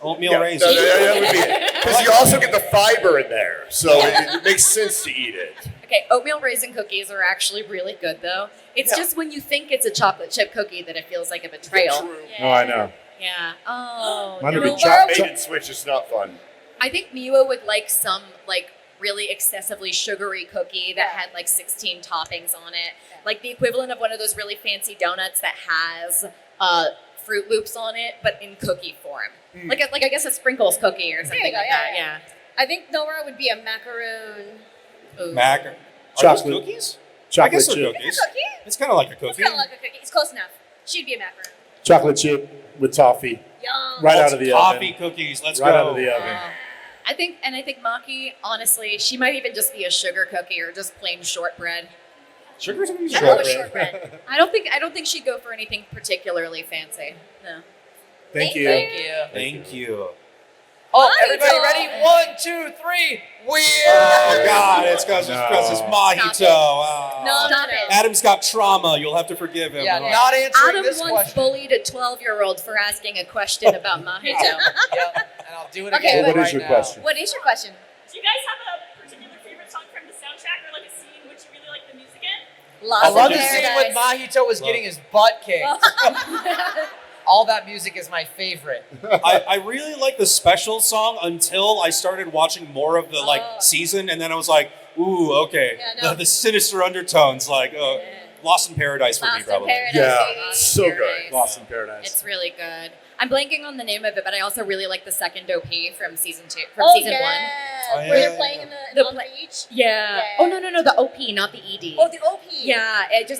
Oatmeal raisin.
That would be it. Because you also get the fiber in there, so it makes sense to eat it.
Okay, oatmeal raisin cookies are actually really good though. It's just when you think it's a chocolate chip cookie that it feels like a betrayal.
True.
Oh, I know.
Yeah. Oh.
Mine would
no.
be chopped.
Bait and switch is not fun.
I think Miwa would like some like really excessively sugary cookie that had like 16 toppings on it. Like the equivalent of one of those really fancy donuts that has Fruit Loops on it, but in cookie form. Like I guess a sprinkles cookie or something
you go,
like
yeah,
that.
yeah. I think Nora would be a macaroon.
Ooh.
Mac. Are
Chocolate.
those cookies? I
Chocolate
guess they're
chip.
cookies.
Cookie?
It's kind of like a
It's
cookie.
kind of like a cookie. It's close enough. She'd be a macaroon.
Chocolate chip with toffee.
Yum.
Right out of the
Toffee
oven.
cookies. Let's
Right
go.
out of the oven.
I think Maki, honestly, she might even just be a sugar cookie or just plain shortbread.
Sugar cookies.
I love shortbread. I don't think she'd go for anything particularly fancy. No.
Thank you.
Thank you.
Thank you.
Oh,
Mahito.
everybody ready? 1, 2, 3. Weird.
Oh God, it's because
No.
it's Mahito. Oh.
No,
Stop
no,
it.
no.
Adam's got trauma. You'll have to forgive him.
Yeah,
All right.
not answering
Adam
this
once
question.
bullied a 12-year-old for asking a question about Mahito.
Yep, and I'll do it
Okay,
again
Well, what
right
is your
now.
question?
What is your question?
Do you guys have a particular favorite song from the soundtrack or like a scene which you really like the music in?
I
Lost
love
in
the scene when
Paradise.
Mahito was getting his butt kicked. All that music is my favorite.
I really like the special song until I started watching more of the season, and then I was like, ooh, okay.
Yeah, no.
The sinister undertones, like Lost in Paradise for me,
Lost in
probably.
Paradise.
Yeah,
baby.
so good.
Paradise.
Lost in Paradise.
It's really good. I'm blanking on the name of it, but I also really like the second OP from season 2,
Oh,
season 1.
Oh, yeah,
Where
yeah,
they're playing in
The
on
pla-
the beach.
Yeah.
Yeah.
Oh no, the OP, not the ED.
Oh, the OP.
Yeah, because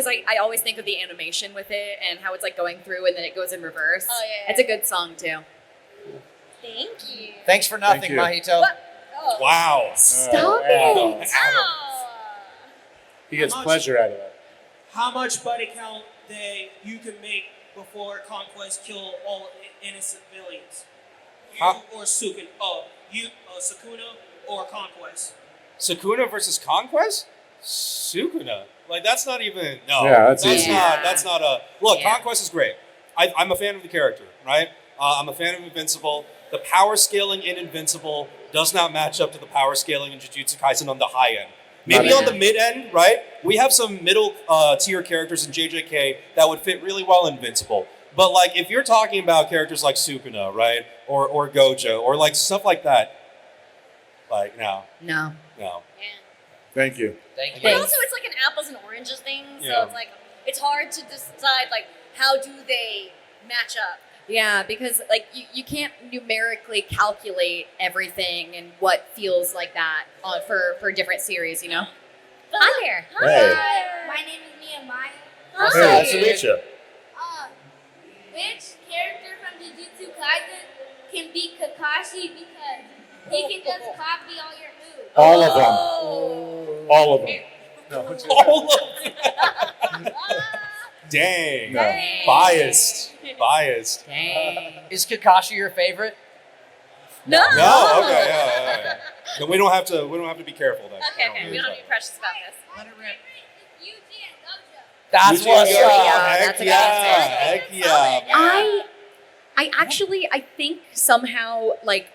I always think of the animation with it and how it's like going through and then it goes in reverse.
Oh, yeah.
It's a good song too.
Thank you.
Thanks for nothing,
Thank you.
Mahito.
Oh.
Wow.
Stop
Adam.
it!
Oh.
He gets
How much-
pleasure out of it.
How much body count that you can make before Conquest kill all innocent civilians? You
How-
or Sukuna? Sukuna or Conquest?
Sukuna versus Conquest? Sukuna. Like, that's not even, no.
Yeah, that's easy.
That's not a, look,
Yeah.
Conquest is great. I'm a fan of the character, right? I'm a fan of Invincible. The power scaling in Invincible does not match up to the power scaling in Jujutsu Kaisen on the high end. Maybe
Not
on the mid end, right? We have some middle tier characters in JJK that would fit really well in Invincible. But like, if you're talking about characters like Sukuna, right, or Gojo, or like stuff like that, like no.
Thank you.
Thank you.
But also, it's like an apples and oranges thing, so
Yeah.
it's like it's hard to decide like how do they match up.
Yeah, because like you can't numerically calculate everything and what feels like that for different series, you know? Hi there.
Hey.
My name is Mia Maya.
Hey, nice to meet you.
Which character from Jujutsu Kaisen can beat Kakashi because he can just copy all your moves?
All of them. All of them. No,
All of them. Dang.
Dang.
Biased.
Dang.
Is Kakashi your favorite?
No.
No. Okay. Yeah. No, we don't have to be careful then.
Okay, we don't have to be precious about this.
Let it rip.
Yuji and Gojo.
That's what's
Yeah,
up.
that's a good
Heck yeah.
I think somehow like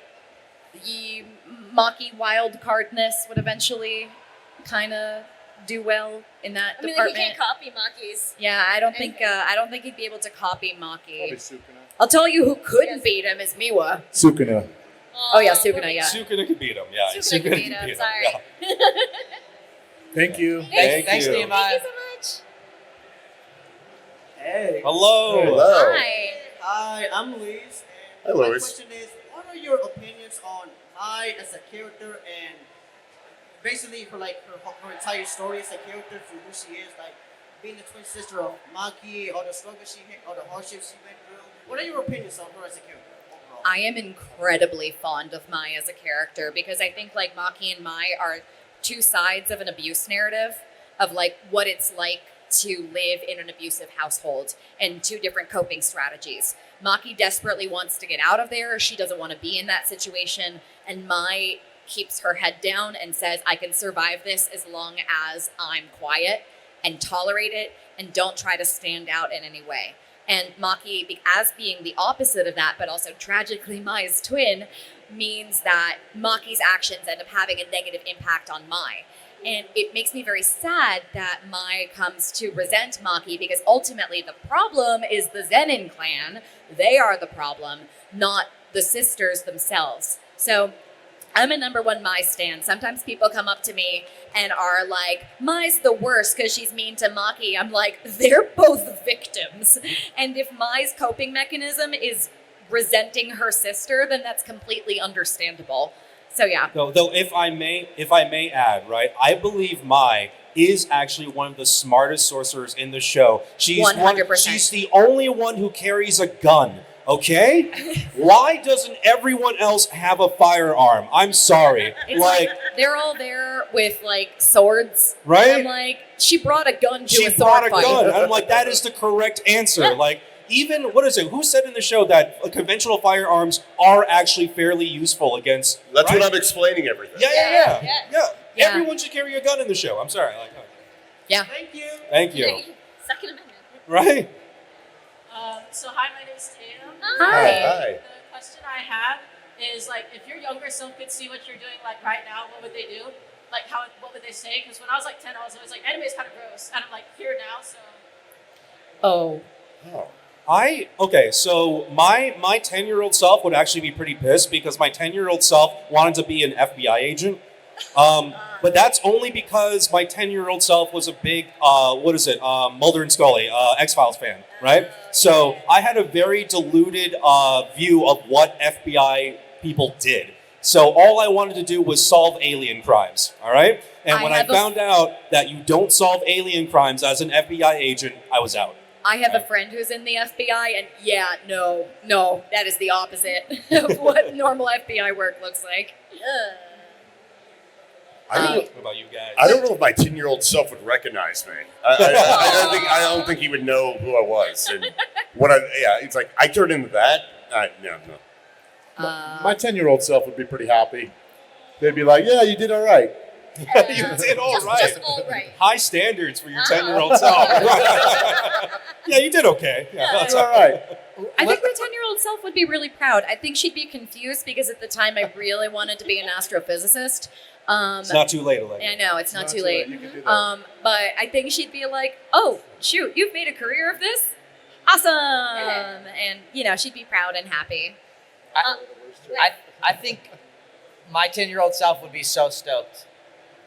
the Maki wild cardness would eventually kind of do well in that
I mean, like,
department.
you can't copy Maki's.
Yeah, I don't think he'd be able to copy Maki.
Probably Sukuna.
I'll tell you who couldn't beat him is Miwa.
Sukuna.
Oh yeah, Sukuna, yeah.
Sukuna could beat him. Yeah.
Sukuna could beat him, sorry.
Yeah.
Thank you.
Thanks,
you.
Nehemiah.
Thank you so much.
Hey.
Hello.
Hello.
Hi.
Hi, I'm Luis.
Hi,
And my
Luis.
question is, what are your opinions on Mai as a character and basically her entire story as a character for who she is, like being the twin sister of Maki, all the struggles she hit, all the hardships she went through. What are your opinions on her as a character overall?
I am incredibly fond of Mai as a character because I think like Maki and Mai are two sides of an abuse narrative of like what it's like to live in an abusive household and two different coping strategies. Maki desperately wants to get out of there. She doesn't want to be in that situation. And Mai keeps her head down and says, I can survive this as long as I'm quiet and tolerate it and don't try to stand out in any way. And Maki, as being the opposite of that, but also tragically Mai's twin, means that Maki's actions end up having a negative impact on Mai. And it makes me very sad that Mai comes to resent Maki because ultimately the problem is the Zenin clan. They are the problem, not the sisters themselves. So I'm a number one Mai stan. Sometimes people come up to me and are like, Mai's the worst because she's mean to Maki. I'm like, they're both victims. And if Mai's coping mechanism is resenting her sister, then that's completely understandable. So yeah.
Though if I may add, right, I believe Mai is actually one of the smartest sorcerers in the show. She's
100%.
She's the only one who carries a gun. Okay? Why doesn't everyone else have a firearm? I'm sorry.
It's like they're all there with like swords.
Right?
I'm like, she brought a gun to
She
a sword
brought a
fight.
gun. I'm like, that is the correct answer. Like, even, what is it? Who said in the show that conventional firearms are actually fairly useful against...
That's
right?
what I'm explaining everything.
Yeah.
Yeah.
Everyone should carry a gun in the show. I'm sorry. Like,
yeah.
Thank you.
thank you.
Second Amendment.
Right?
So hi, my name's Tatum.
Hi.
The question I have is like, if your younger self could see what you're doing like right now, what would they do? Like, what would they say? Because when I was like 10, I was always like, anime is kind of gross, and I'm like here now, so.
Oh.
So my 10-year-old self would actually be pretty pissed because my 10-year-old self wanted to be an FBI agent. But that's only because my 10-year-old self was a big, Mulder and Scully, X-Files fan, right? So I had a very diluted view of what FBI people did. So all I wanted to do was solve alien crimes, all right? And when I found out that you don't solve alien crimes as an FBI agent, I was out.
I have a friend who's in the FBI, and no, that is the opposite of what normal FBI work looks like.
What about you guys?
I don't know if my 10-year-old self would recognize me. I don't think he would know who I was. And it's like I turned into that. No.
My 10-year-old self would be pretty happy. They'd be like, yeah, you did all right.
You did all right.
Just all right.
High standards for your 10-year-old self. Yeah, you did okay. Yeah,
That's all right.
I think my 10-year-old self would be really proud. I think she'd be confused because at the time I really wanted to be an astrophysicist.
It's not too late, Allegra.
I know, it's not too late. But I think she'd be like, oh, shoot, you've made a career of this? Awesome. And, she'd be proud and happy.
I think my 10-year-old self would be so stoked.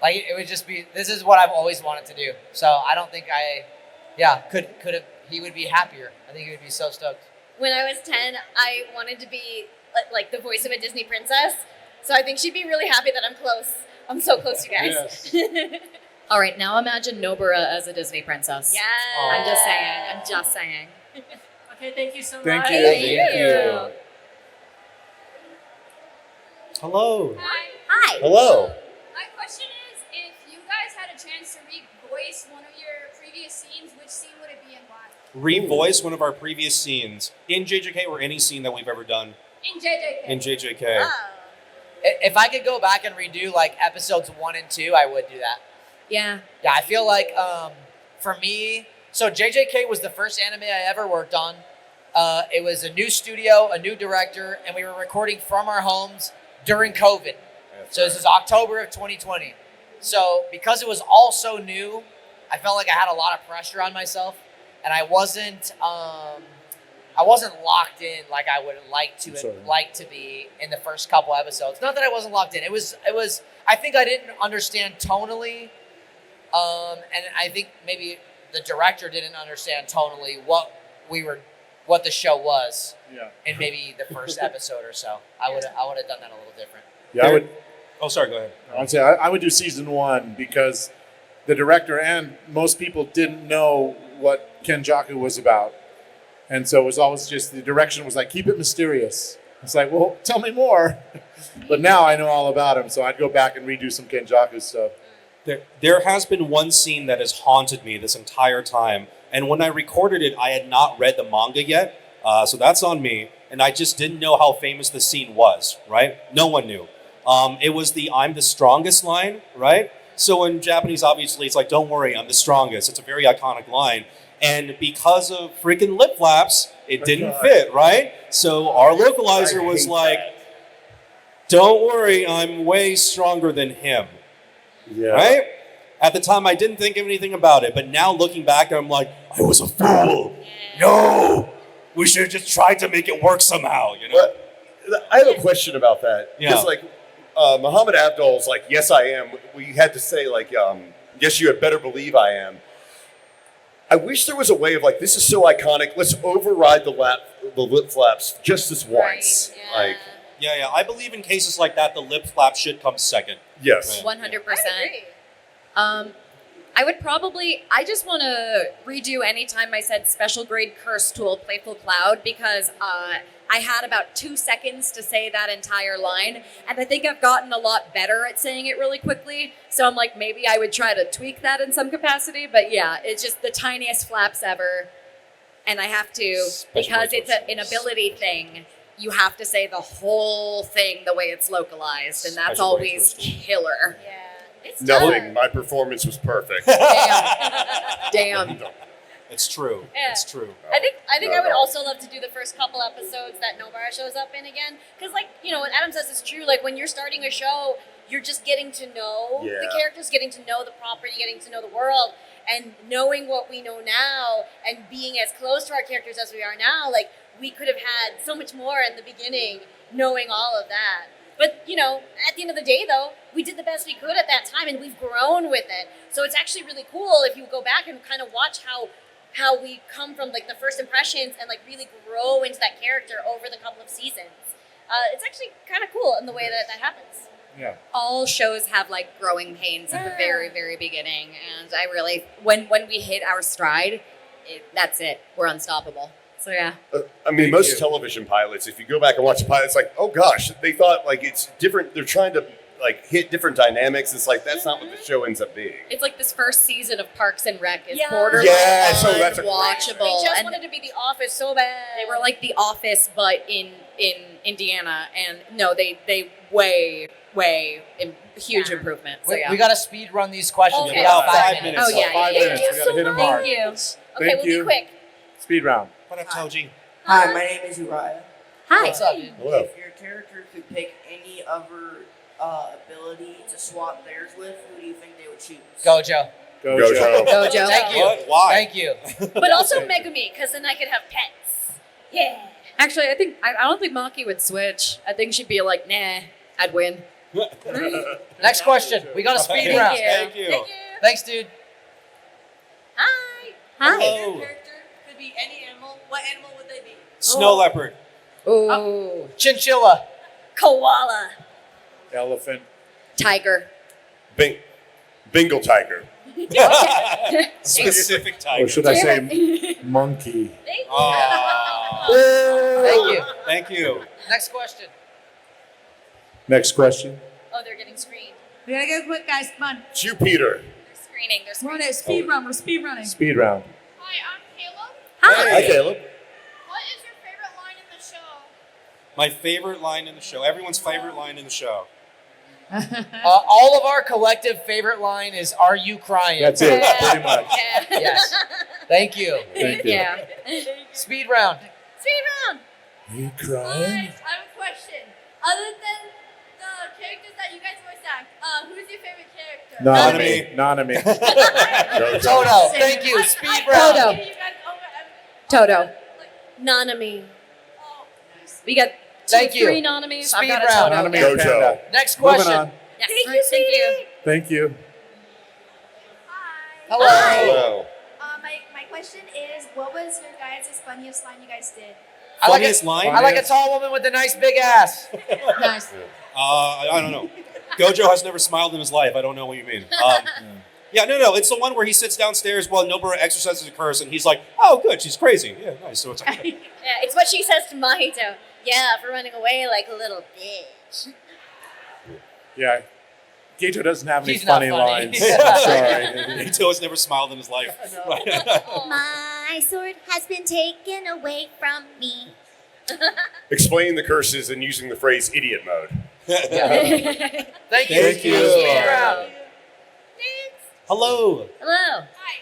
Like, it would just be, this is what I've always wanted to do. So I don't think could have, he would be happier. I think he would be so stoked.
When I was 10, I wanted to be like the voice of a Disney princess. So I think she'd be really happy that I'm close. I'm so close, you guys.
Yes. All right, now imagine Nobara as a Disney princess.
Yeah.
I'm just saying.
Okay, thank you so much.
Thank you. Hello.
Hi.
Hello.
My question is, if you guys had a chance to re-voice one of your previous scenes, which scene would it be and why?
Revoice one of our previous scenes in JJK or any scene that we've ever done
In JJK.
in JJK.
If I could go back and redo like episodes 1 and 2, I would do that.
Yeah.
Yeah, I feel like for me, so JJK was the first anime I ever worked on. It was a new studio, a new director, and we were recording from our homes during COVID. So this is October of 2020. So because it was all so new, I felt like I had a lot of pressure on myself, and I wasn't locked in like I would like to be in the first couple episodes. Not that I wasn't locked in. It was. I think I didn't understand tonally, and I think maybe the director didn't understand tonally what the show was.
Yeah.
In maybe the first episode or so, I would have done that a little different.
Yeah, I would.
Oh, sorry. Go ahead.
I'd say I would do season 1 because the director and most people didn't know what Kenjaku was about. And so it was always just, the direction was like, keep it mysterious. It's like, well, tell me more. But now I know all about him, so I'd go back and redo some Kenjaku stuff.
There has been one scene that has haunted me this entire time. And when I recorded it, I had not read the manga yet. So that's on me. And I just didn't know how famous the scene was, right? No one knew. It was the "I'm the strongest" line, right? So in Japanese, obviously, it's like, don't worry, I'm the strongest. It's a very iconic line. And because of freaking lip flaps, it didn't fit, right? So our localizer was like, don't worry, I'm way stronger than him.
Yeah.
Right? At the time, I didn't think anything about it. But now looking back, I'm like, I was a fool. No! We should have just tried to make it work somehow, you know?
But I have a question about that.
Yeah.
Because, like, Muhammad Abdul's like, yes, I am. We had to say, like, yes, you had better believe I am. I wish there was a way of, like, this is so iconic. Let's override the lip flaps just this once. Like,
Yeah. I believe in cases like that, the lip flap should come second.
Yes.
100%. I just want to redo anytime I said special grade curse tool, playful cloud, because I had about 2 seconds to say that entire line. And I think I've gotten a lot better at saying it really quickly. So I'm like, maybe I would try to tweak that in some capacity. But yeah, it's just the tiniest flaps ever. And I have to, because it's an ability thing, you have to say the whole thing the way it's localized. And that's always killer.
Yeah. It's
nothing. My performance was perfect.
Damn.
It's true.
Yeah.
It's true.
I think I would also love to do the first couple episodes that Nobara shows up in again. Because, like, what Adam says is true. Like, when you're starting a show, you're just getting to know the characters, getting to know the property, getting to know the world, and knowing what we know now and being as close to our characters as we are now. Like, we could have had so much more in the beginning, knowing all of that. But, at the end of the day, though, we did the best we could at that time, and we've grown with it. So it's actually really cool if you go back and kind of watch how we come from, like, the first impressions and, like, really grow into that character over the couple of seasons. It's actually kind of cool in the way that happens.
Yeah.
All shows have, like, growing pains at the very, very beginning. And I really, when we hit our stride, that's it. We're unstoppable. So, yeah.
I mean, most television pilots, if you go back and watch the pilots, like, oh gosh, they thought, like, it's different. They're trying to, like, hit different dynamics. It's like, that's not what the show ends up being.
It's like this first season of Parks and Rec is borderline
so that's
watchable.
They just wanted to be The Office so bad.
They were like The Office, but in Indiana. And no, they huge improvement. So, yeah.
We got to speed run these questions.
Okay.
We got 5 minutes.
Oh, yeah.
5 minutes. We got to hit them hard.
Thank you.
Okay, we'll be quick.
Speed round.
What up, Toji?
Hi, my name is Uriah.
Hi.
What's up, dude?
Hello.
If your character could pick any other
ability to swap theirs with, who do you think they would choose?
Gojo.
Gojo.
Thank you.
What? Why?
Thank you.
But also Megumi, because then I could have pets. Yeah.
Actually, I don't think Maki would switch. I think she'd be like, nah, I'd win.
Next question. We got a speed round.
Thank you.
Thanks, dude.
Hi.
Hi.
Your character could be any animal. What animal would they be?
Snow leopard.
Ooh.
Chinchilla.
Koala.
Elephant.
Tiger.
Bengal tiger.
Specific tiger.
Or should I say monkey?
Thank you.
Thank you.
Next question.
Next question.
Oh, they're getting screened.
We gotta go quick, guys. Come on.
Jupiter.
They're screening. They're
We're on
screening.
a speed run. We're speed running.
Speed round.
Hi, I'm Caleb.
Hi, Caleb.
What is your favorite line in the show?
My favorite line in the show. Everyone's favorite line in the show.
All of our collective favorite line is, "Are you crying?"
That's it, pretty much.
Yes. Thank you.
Thank you.
Yeah.
Speed round.
Speed round.
Are you
Guys,
crying?
I have a question. Other than the characters that you guys voice act, who's your favorite character?
Nanami.
Toto. Thank you. Speed round.
Toto.
You guys
Toto.
Nanami.
We got
Thank you.
3 Nanamis. I've
Speed
got a
round.
Toto.
Nanami and Panda.
Next
Moving
question.
on.
Yes.
Thank you, sweetie.
Thank you.
Hello.
Hello.
My question is, what was your guys' funniest line you guys did?
I like
Funniest line?
I like a tall woman with a nice big ass.
Nice.
I don't know. Gojo has never smiled in his life. I don't know what you mean. Yeah, no. It's the one where he sits downstairs while Nobara exercises a curse, and he's like, "Oh, good, she's crazy." Yeah, nice. So it's like,
Yeah, it's what she says to Mahito. Yeah, for running away like a little bitch.
Yeah. Gato doesn't have any
He's not
funny
funny.
lines. I'm sorry.
Gato has never smiled in his life.
My sword has been taken away from me.
Explain the curses and using the phrase idiot mode.
Thank you.
Thank you.
Speed round.
Hello.
Hello.
Hi.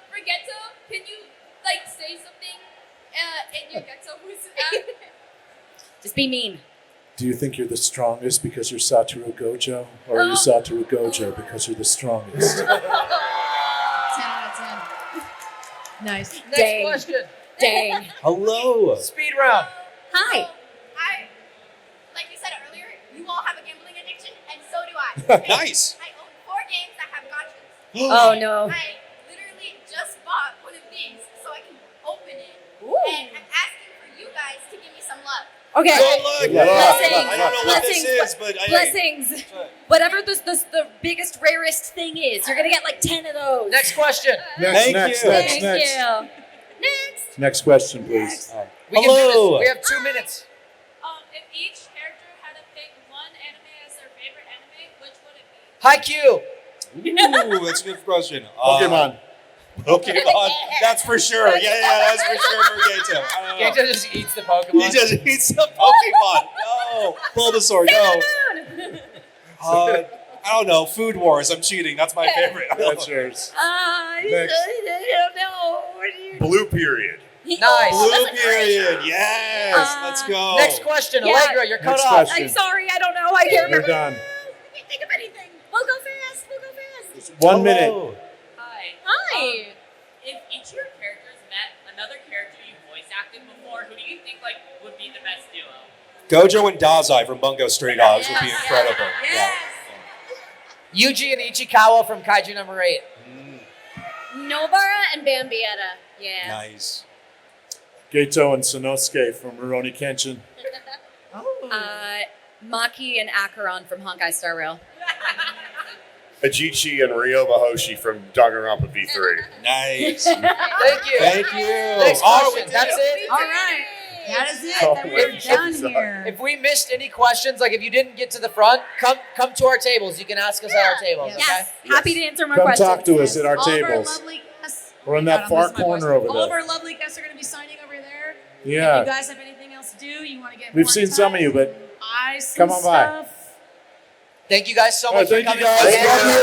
For Getto, can you say something in your Getto who's
Just be mean.
Do you think you're the strongest because you're Satoru Gojo? Or are you Satoru Gojo because you're the strongest?
10 out of 10. Nice.
Next
Dang.
question.
Dang.
Hello.
Speed round.
Hi.
like you said earlier, you all have a gambling addiction, and so do I.
Nice.
I own 4 games that have gotchas.
Oh, no.
I literally just bought one of these so I can open it.
Ooh.
And I'm asking for you guys to give me some luck.
Okay.
Good luck.
Blessings.
I don't know what this
Blessings.
is, but
Blessings. Whatever the biggest, rarest thing is, you're going to get like 10 of those.
Next question.
Next.
Thank you.
Next question, please.
We can do this. We have 2 minutes.
If each character had to pick one anime as their favorite anime, which would it be?
Haikyuu.
Ooh, that's a good question.
Pokemon.
Pokemon. That's for sure. Yeah, that's for sure for Gato.
Gato just eats the Pokemon.
He just eats the Pokemon. No. Bulbasaur, no. I don't know. Food Wars. I'm cheating. That's my favorite.
That's yours.
I
Next.
don't know. What are you
Blue period.
Nice.
Blue period. Yes. Let's go.
Next question.
Yeah.
Allegra, you're cut
Next
off.
question.
I'm sorry, I don't know. I can't
You're
remember.
done.
I can't think of anything. We'll go fast. We'll go fast.
1 minute.
Hello.
Hi.
Hi.
If each of your characters met another character you voice acted before, who do you think would be the best duo?
Gojo and Dazai from Bungo Stray Dogs would be incredible.
Yes.
Yuji and Ichikawa from Kaiji number 8.
Nobara and Bambietta. Yeah.
Nice.
Gato and Sonosuke from Rurouni Kenshin.
Maki and Acheron from Honkai Star Rail.
Ajichi and Ryoba Hoshi from Danganronpa V3.
Nice.
Thank you.
Thank you.
Next
Oh,
question. That's it.
All right. That is it.
Oh,
Then we're
wait.
done here.
If we missed any questions, like if you didn't get to the front, come to our tables. You can ask us at our tables,
Yes.
okay?
Happy to answer more
Come
questions.
talk to us at our
All of our
tables.
lovely guests.
We're in that
God,
far
I'm losing my
corner
voice.
over
All of
there.
our lovely guests are going to be signing over there. If
Yeah.
you guys have anything else to do, you want to get
We've
more
seen
in
some of
touch,
you, but
buy some
come on by.
stuff.
Thank you guys so
All right,
much for
thank you
coming.
guys. Love you.